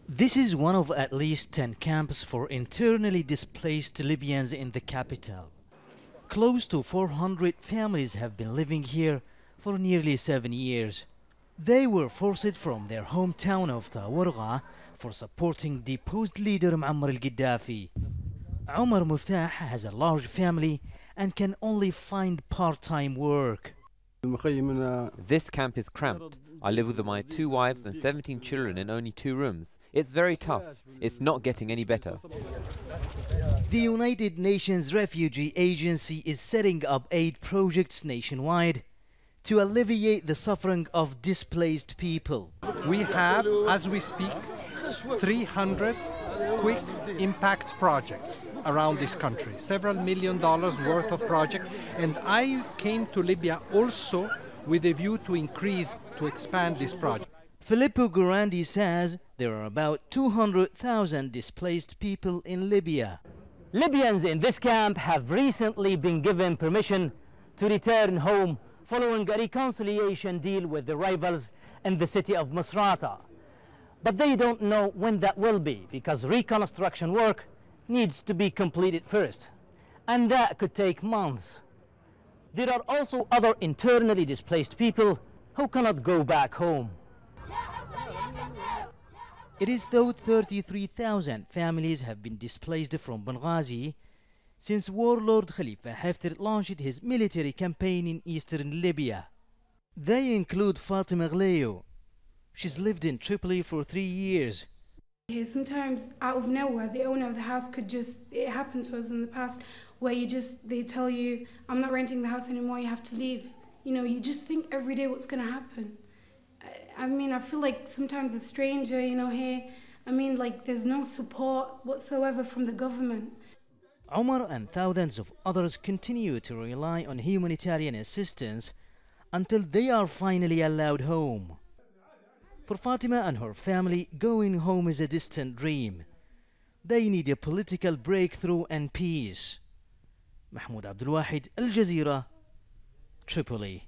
This is one of at least 10 camps for internally displaced Libyans in the capital. Close to 400 families have been living here for nearly 7 years. They were forced from their hometown of Tawargha for supporting deposed leader Muammar al-Gaddafi. Umar MUFTAH has a large family and can only find part-time work. This camp is cramped. I live with my 2 wives and 17 children in only 2 rooms. It's very tough. It's not getting any better. The United Nations Refugee Agency is setting up aid projects nationwide to alleviate the suffering of displaced people. We have, as we speak, 300 quick impact projects around this country, several $1 million worth of projects. And I came to Libya also with a view to expand this project. FILIPPO GRANDI says there are about 200,000 displaced people in Libya. Libyans in this camp have recently been given permission to return home following a reconciliation deal with the rivals in the city of Misrata. But they don't know when that will be because reconstruction work needs to be completed first, and that could take months. There are also other internally displaced people who cannot go back home. It is thought 33,000 families have been displaced from Benghazi since warlord Khalifa Haftar launched his military campaign in eastern Libya. They include Fatima Ghleo. She's lived in Tripoli for 3 years. Sometimes out of nowhere, the owner of the house it happened to us in the past, where they tell you, I'm not renting the house anymore, you have to leave. You know, you just think every day what's going to happen. I mean, I feel like sometimes a stranger, here, there's no support whatsoever from the government. Umar and thousands of others continue to rely on humanitarian assistance until they are finally allowed home. For Fatima and her family, going home is a distant dream. They need a political breakthrough and peace. Mahmoud Abdelwahed, Al Jazeera, Tripoli.